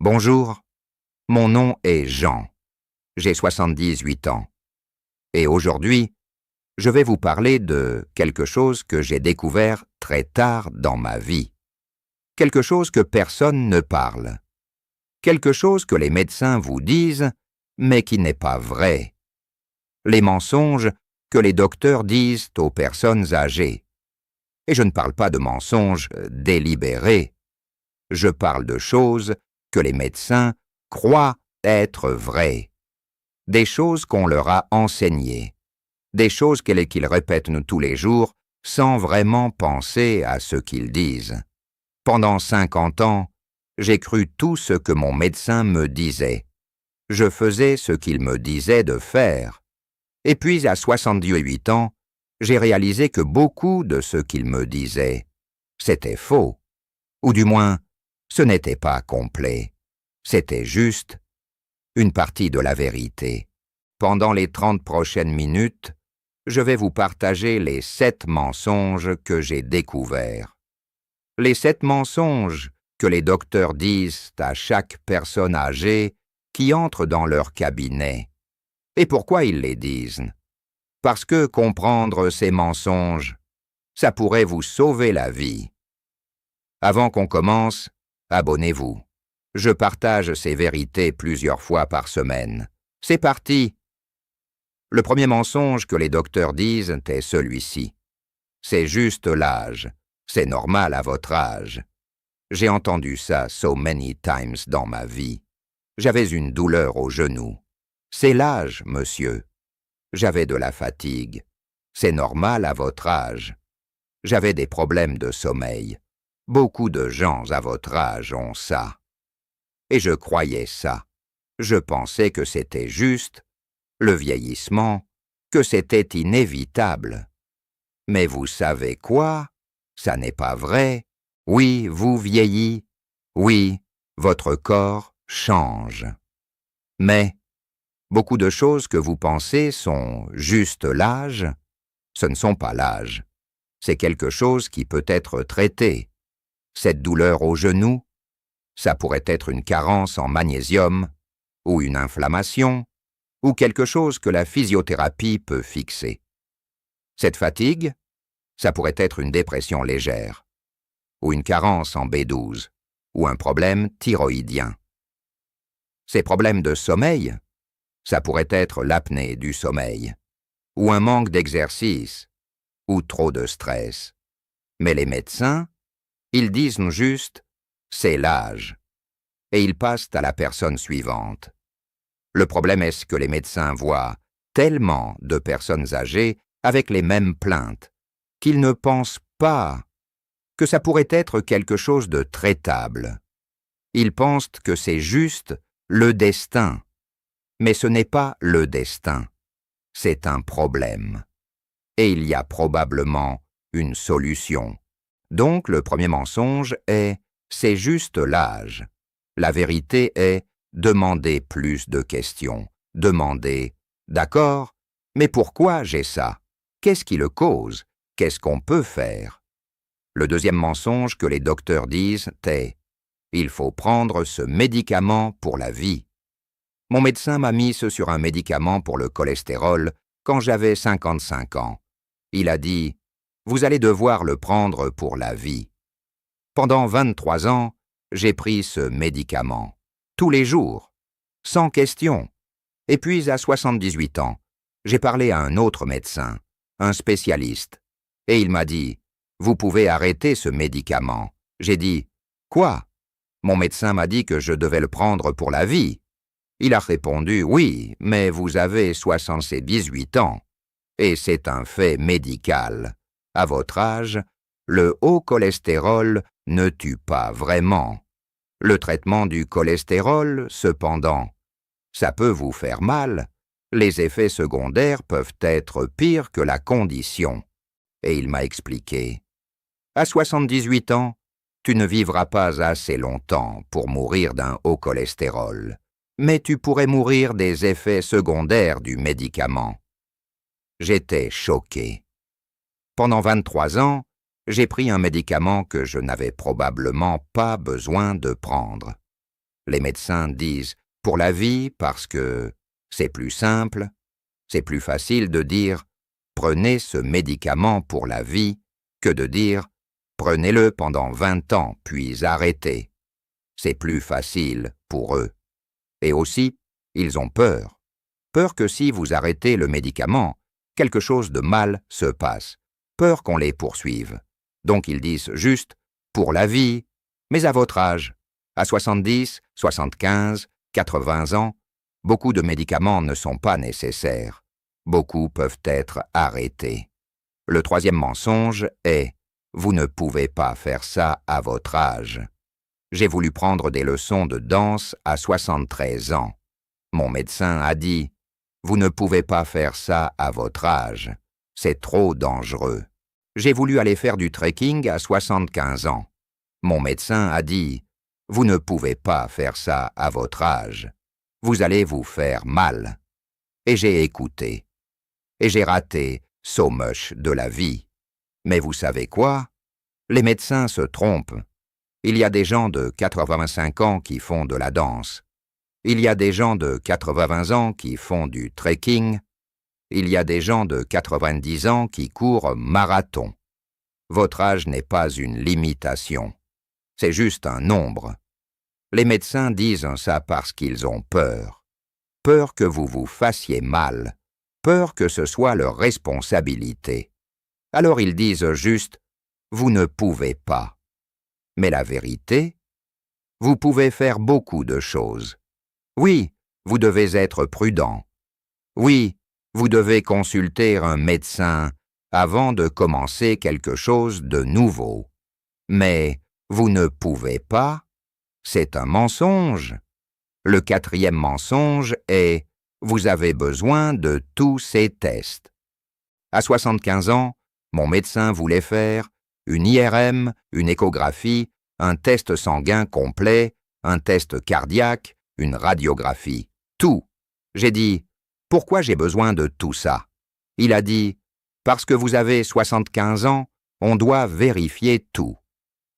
Bonjour, mon nom est Jean. J'ai 78 ans. Et aujourd'hui, je vais vous parler de quelque chose que j'ai découvert très tard dans ma vie. Quelque chose que personne ne parle. Quelque chose que les médecins vous disent, mais qui n'est pas vrai. Les mensonges que les docteurs disent aux personnes âgées. Et je ne parle pas de mensonges délibérés. Je parle de choses que les médecins croient être vraies. Des choses qu'on leur a enseignées. Des choses qu'ils répètent tous les jours sans vraiment penser à ce qu'ils disent. Pendant 50 ans, j'ai cru tout ce que mon médecin me disait. Je faisais ce qu'il me disait de faire. Et puis, à 78 ans, j'ai réalisé que beaucoup de ce qu'il me disait, c'était faux. Ou du moins, ce n'était pas complet. C'était juste une partie de la vérité. Pendant les 30 prochaines minutes, je vais vous partager les 7 mensonges que j'ai découverts. Les 7 mensonges que les docteurs disent à chaque personne âgée qui entre dans leur cabinet. Et pourquoi ils les disent? Parce que comprendre ces mensonges, ça pourrait vous sauver la vie. Avant qu'on commence, abonnez-vous. Je partage ces vérités plusieurs fois par semaine. C'est parti! Le premier mensonge que les docteurs disent est celui-ci. C'est juste l'âge. C'est normal à votre âge. J'ai entendu ça so many times dans ma vie. J'avais une douleur au genou. C'est l'âge, monsieur. J'avais de la fatigue. C'est normal à votre âge. J'avais des problèmes de sommeil. Beaucoup de gens à votre âge ont ça. Et je croyais ça. Je pensais que c'était juste, le vieillissement, que c'était inévitable. Mais vous savez quoi? Ça n'est pas vrai. Oui, vous vieillis. Oui, votre corps change. Mais beaucoup de choses que vous pensez sont juste l'âge. Ce ne sont pas l'âge. C'est quelque chose qui peut être traité. Cette douleur au genou, ça pourrait être une carence en magnésium, ou une inflammation, ou quelque chose que la physiothérapie peut fixer. Cette fatigue, ça pourrait être une dépression légère, ou une carence en B12, ou un problème thyroïdien. Ces problèmes de sommeil, ça pourrait être l'apnée du sommeil, ou un manque d'exercice, ou trop de stress. Mais les médecins, ils disent juste « c'est l'âge » et ils passent à la personne suivante. Le problème est que les médecins voient tellement de personnes âgées avec les mêmes plaintes qu'ils ne pensent pas que ça pourrait être quelque chose de traitable. Ils pensent que c'est juste le destin. Mais ce n'est pas le destin, c'est un problème. Et il y a probablement une solution. Donc le premier mensonge est « c'est juste l'âge ». La vérité est « demandez plus de questions ». Demandez « d'accord, mais pourquoi j'ai ça? Qu'est-ce qui le cause? Qu'est-ce qu'on peut faire ?» Le deuxième mensonge que les docteurs disent est « il faut prendre ce médicament pour la vie ». Mon médecin m'a mis sur un médicament pour le cholestérol quand j'avais 55 ans. Il a dit « vous allez devoir le prendre pour la vie ». Pendant 23 ans, j'ai pris ce médicament, tous les jours, sans question. Et puis à 78 ans, j'ai parlé à un autre médecin, un spécialiste, et il m'a dit « vous pouvez arrêter ce médicament ». J'ai dit « quoi ?» Mon médecin m'a dit que je devais le prendre pour la vie. Il a répondu « oui, mais vous avez 78 ans. » Et c'est un fait médical. À votre âge, le haut cholestérol ne tue pas vraiment. Le traitement du cholestérol, cependant, ça peut vous faire mal. Les effets secondaires peuvent être pires que la condition. Et il m'a expliqué. À 78 ans, tu ne vivras pas assez longtemps pour mourir d'un haut cholestérol. Mais tu pourrais mourir des effets secondaires du médicament. J'étais choqué. Pendant 23 ans, j'ai pris un médicament que je n'avais probablement pas besoin de prendre. Les médecins disent « pour la vie » parce que c'est plus simple, c'est plus facile de dire « prenez ce médicament pour la vie » que de dire « prenez-le pendant 20 ans, puis arrêtez ». C'est plus facile pour eux. Et aussi, ils ont peur. Peur que si vous arrêtez le médicament, quelque chose de mal se passe. Peur qu'on les poursuive. Donc ils disent juste « pour la vie », mais à votre âge, à 70, 75, 80 ans, beaucoup de médicaments ne sont pas nécessaires. Beaucoup peuvent être arrêtés. Le troisième mensonge est « vous ne pouvez pas faire ça à votre âge ». J'ai voulu prendre des leçons de danse à 73 ans. Mon médecin a dit « vous ne pouvez pas faire ça à votre âge, c'est trop dangereux ». J'ai voulu aller faire du trekking à 75 ans. Mon médecin a dit « vous ne pouvez pas faire ça à votre âge, vous allez vous faire mal ». Et j'ai écouté. Et j'ai raté so much de la vie. Mais vous savez quoi? Les médecins se trompent. Il y a des gens de 85 ans qui font de la danse. Il y a des gens de 80 ans qui font du trekking. Il y a des gens de 90 ans qui courent marathon. Votre âge n'est pas une limitation. C'est juste un nombre. Les médecins disent ça parce qu'ils ont peur. Peur que vous vous fassiez mal. Peur que ce soit leur responsabilité. Alors ils disent juste « vous ne pouvez pas ». Mais la vérité, vous pouvez faire beaucoup de choses. Oui, vous devez être prudent. Oui, vous devez consulter un médecin avant de commencer quelque chose de nouveau. Mais vous ne pouvez pas, c'est un mensonge. Le quatrième mensonge est « vous avez besoin de tous ces tests ». À 75 ans, mon médecin voulait faire une IRM, une échographie, un test sanguin complet, un test cardiaque, une radiographie. Tout. J'ai dit « pourquoi j'ai besoin de tout ça ?» Il a dit « parce que vous avez 75 ans, on doit vérifier tout. »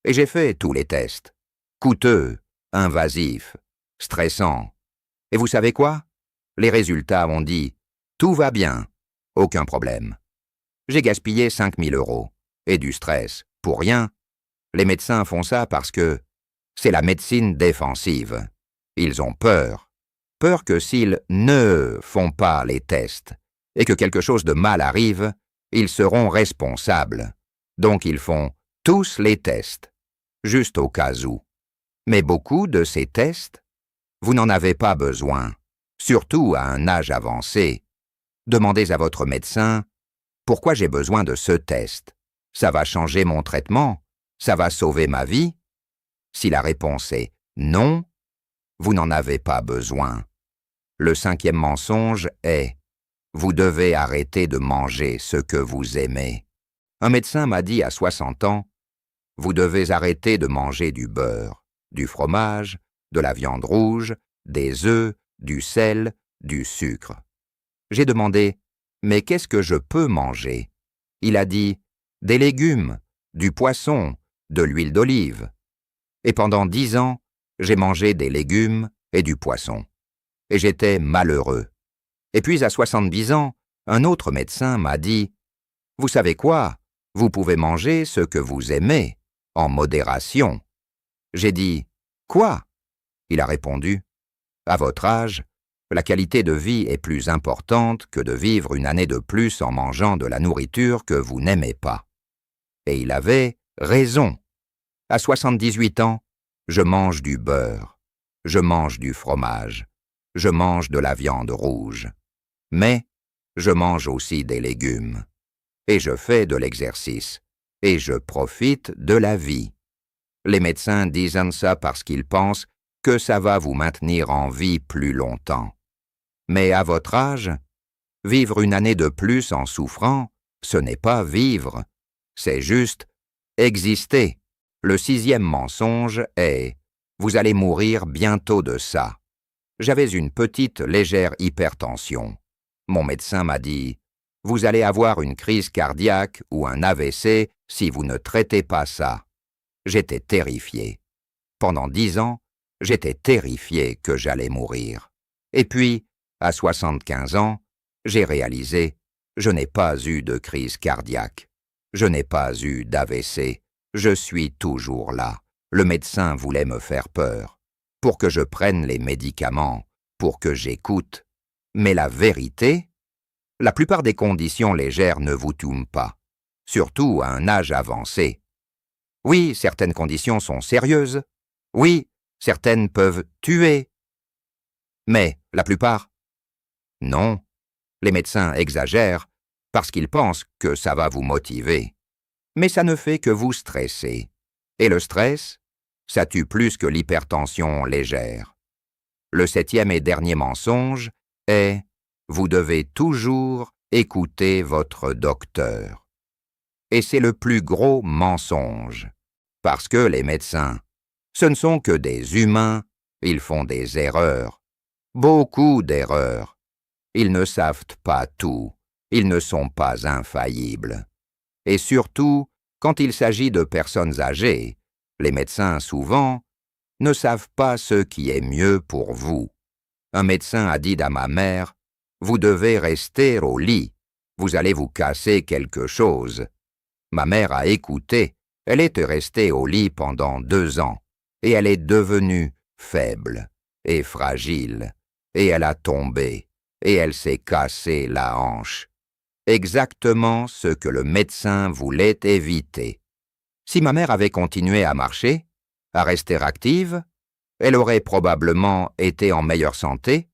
Et j'ai fait tous les tests. Coûteux, invasifs, stressants. Et vous savez quoi? Les résultats ont dit « tout va bien, aucun problème ». J'ai gaspillé 5 000 € et du stress, pour rien. Les médecins font ça parce que c'est la médecine défensive. Ils ont peur. Peur que s'ils ne font pas les tests et que quelque chose de mal arrive, ils seront responsables. Donc ils font tous les tests, juste au cas où. Mais beaucoup de ces tests, vous n'en avez pas besoin, surtout à un âge avancé. Demandez à votre médecin « pourquoi j'ai besoin de ce test? Ça va changer mon traitement? Ça va sauver ma vie ?» Si la réponse est « non », vous n'en avez pas besoin. Le cinquième mensonge est « vous devez arrêter de manger ce que vous aimez ». Un médecin m'a dit à 60 ans « vous devez arrêter de manger du beurre, du fromage, de la viande rouge, des œufs, du sel, du sucre. » J'ai demandé « mais qu'est-ce que je peux manger ?» Il a dit « des légumes, du poisson, de l'huile d'olive. » Et pendant 10 ans, j'ai mangé des légumes et du poisson. Et j'étais malheureux. Et puis à 70 ans, un autre médecin m'a dit « vous savez quoi? Vous pouvez manger ce que vous aimez, en modération. » J'ai dit « quoi ?» Il a répondu « à votre âge, la qualité de vie est plus importante que de vivre une année de plus en mangeant de la nourriture que vous n'aimez pas. » Et il avait raison. À 78 ans, je mange du beurre, je mange du fromage, je mange de la viande rouge. Mais je mange aussi des légumes. Et je fais de l'exercice. Et je profite de la vie. Les médecins disent ça parce qu'ils pensent que ça va vous maintenir en vie plus longtemps. Mais à votre âge, vivre une année de plus en souffrant, ce n'est pas vivre, c'est juste exister. Le sixième mensonge est « vous allez mourir bientôt de ça ». J'avais une petite légère hypertension. Mon médecin m'a dit « vous allez avoir une crise cardiaque ou un AVC si vous ne traitez pas ça ». J'étais terrifié. Pendant 10 ans, J'étais terrifié que j'allais mourir. Et puis, à 75 ans, j'ai réalisé, je n'ai pas eu de crise cardiaque. Je n'ai pas eu d'AVC. Je suis toujours là. Le médecin voulait me faire peur, pour que je prenne les médicaments, pour que j'écoute. Mais la vérité, la plupart des conditions légères ne vous tuent pas, surtout à un âge avancé. Oui, certaines conditions sont sérieuses. Oui, certaines peuvent tuer. Mais la plupart, non. Les médecins exagèrent parce qu'ils pensent que ça va vous motiver. Mais ça ne fait que vous stresser. Et le stress, ça tue plus que l'hypertension légère. Le 7e et dernier mensonge est « Vous devez toujours écouter votre docteur ». Et c'est le plus gros mensonge. Parce que les médecins, ce ne sont que des humains, ils font des erreurs. Beaucoup d'erreurs. Ils ne savent pas tout. Ils ne sont pas infaillibles. Et surtout, quand il s'agit de personnes âgées, les médecins, souvent, ne savent pas ce qui est mieux pour vous. Un médecin a dit à ma mère, « Vous devez rester au lit. Vous allez vous casser quelque chose. » Ma mère a écouté. Elle était restée au lit pendant 2 ans. Et elle est devenue faible et fragile. Et elle a tombé. Et elle s'est cassé la hanche. Exactement ce que le médecin voulait éviter. Si ma mère avait continué à marcher, à rester active, elle aurait probablement été en meilleure santé.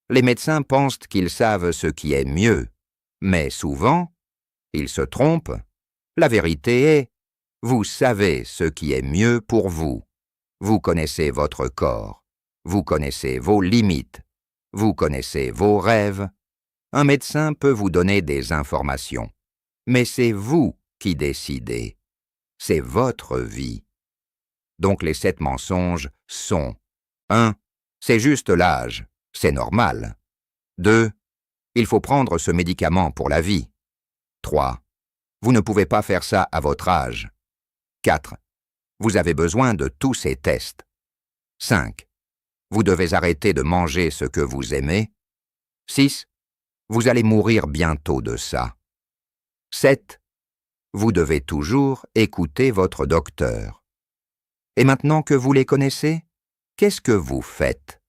Les médecins pensent qu'ils savent ce qui est mieux, mais souvent, ils se trompent. La vérité est, vous savez ce qui est mieux pour vous. Vous connaissez votre corps, vous connaissez vos limites, vous connaissez vos rêves. Un médecin peut vous donner des informations, mais c'est vous qui décidez. C'est votre vie. Donc les 7 mensonges sont 1. C'est juste l'âge, c'est normal. 2. Il faut prendre ce médicament pour la vie. 3. Vous ne pouvez pas faire ça à votre âge. 4. Vous avez besoin de tous ces tests. 5. Vous devez arrêter de manger ce que vous aimez. 6. Vous allez mourir bientôt de ça. 7. Vous devez toujours écouter votre docteur. Et maintenant que vous les connaissez, qu'est-ce que vous faites?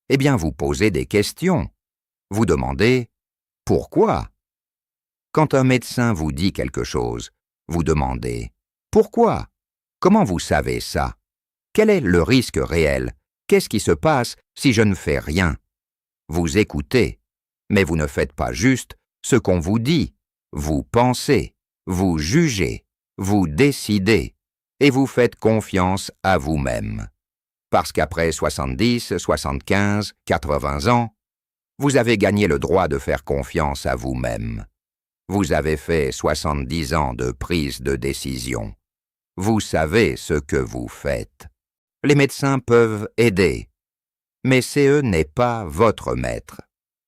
Eh bien, vous posez des questions. Vous demandez « Pourquoi ?» Quand un médecin vous dit quelque chose, vous demandez « Pourquoi ?» Comment vous savez ça? Quel est le risque réel? Qu'est-ce qui se passe si je ne fais rien? Vous écoutez, mais vous ne faites pas juste ce qu'on vous dit. Vous pensez, vous jugez, vous décidez, et vous faites confiance à vous-même. Parce qu'après 70, 75, 80 ans, vous avez gagné le droit de faire confiance à vous-même. Vous avez fait 70 ans de prise de décision. Vous savez ce que vous faites. Les médecins peuvent aider, mais CE n'est pas votre maître.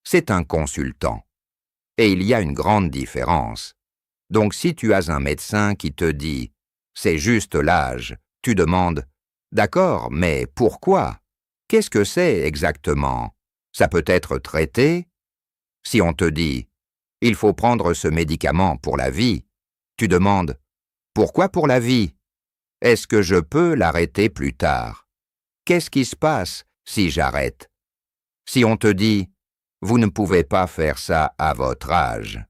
C'est un consultant. Et il y a une grande différence. Donc si tu as un médecin qui te dit « c'est juste l'âge », tu demandes « d'accord, mais pourquoi? Qu'est-ce que c'est exactement? Ça peut être traité ?» Si on te dit « il faut prendre ce médicament pour la vie », tu demandes « pourquoi pour la vie? Est-ce que je peux l'arrêter plus tard? Qu'est-ce qui se passe si j'arrête? » Si on te dit « vous ne pouvez pas faire ça à votre âge »,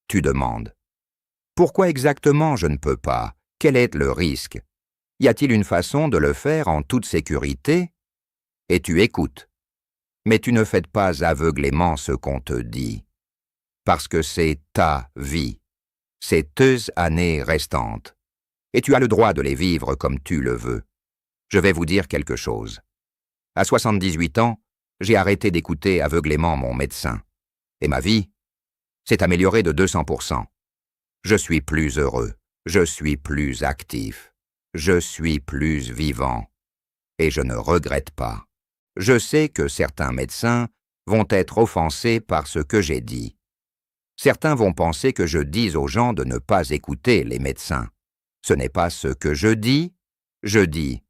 tu demandes « pourquoi exactement je ne peux pas? Quel est le risque? Y a-t-il une façon de le faire en toute sécurité? » Et tu écoutes. Mais tu ne fais pas aveuglément ce qu'on te dit. Parce que c'est ta vie. C'est tes années restantes. Et tu as le droit de les vivre comme tu le veux. Je vais vous dire quelque chose. À 78 ans, j'ai arrêté d'écouter aveuglément mon médecin. Et ma vie s'est améliorée de 200%. Je suis plus heureux, je suis plus actif, je suis plus vivant. Et je ne regrette pas. Je sais que certains médecins vont être offensés par ce que j'ai dit. Certains vont penser que je dis aux gens de ne pas écouter les médecins. Ce n'est pas ce que je dis. Je dis,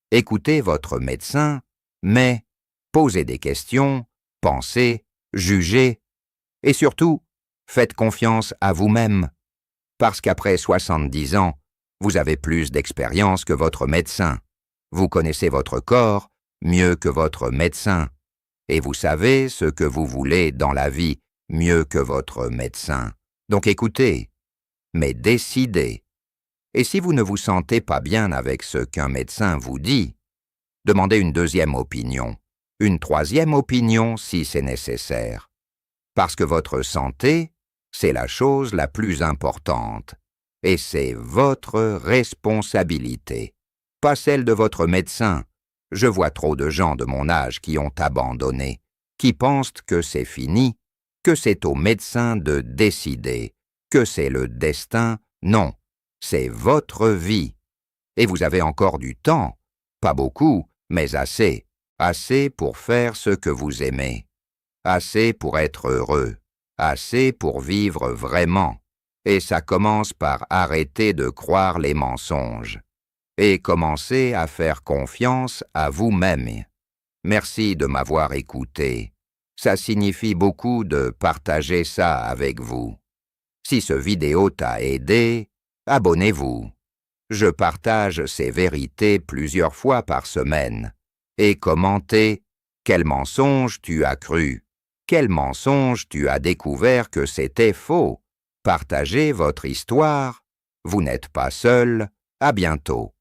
écoutez votre médecin Mais posez des questions, pensez, jugez, et surtout, faites confiance à vous-même, parce qu'après 70 ans, vous avez plus d'expérience que votre médecin. Vous connaissez votre corps mieux que votre médecin, et vous savez ce que vous voulez dans la vie mieux que votre médecin. Donc écoutez, mais décidez. Et si vous ne vous sentez pas bien avec ce qu'un médecin vous dit, demandez une deuxième opinion, une troisième opinion si c'est nécessaire. Parce que votre santé, c'est la chose la plus importante, et c'est votre responsabilité, pas celle de votre médecin. Je vois trop de gens de mon âge qui ont abandonné, qui pensent que c'est fini, que c'est au médecin de décider, que c'est le destin. Non, c'est votre vie. Et vous avez encore du temps, pas beaucoup, mais assez, assez pour faire ce que vous aimez, assez pour être heureux, assez pour vivre vraiment. Et ça commence par arrêter de croire les mensonges et commencer à faire confiance à vous-même. Merci de m'avoir écouté. Ça signifie beaucoup de partager ça avec vous. Si ce vidéo t'a aidé, abonnez-vous. Je partage ces vérités plusieurs fois par semaine. Et commentez « Quel mensonge tu as cru? Quel mensonge tu as découvert que c'était faux ?» Partagez votre histoire. Vous n'êtes pas seul. À bientôt.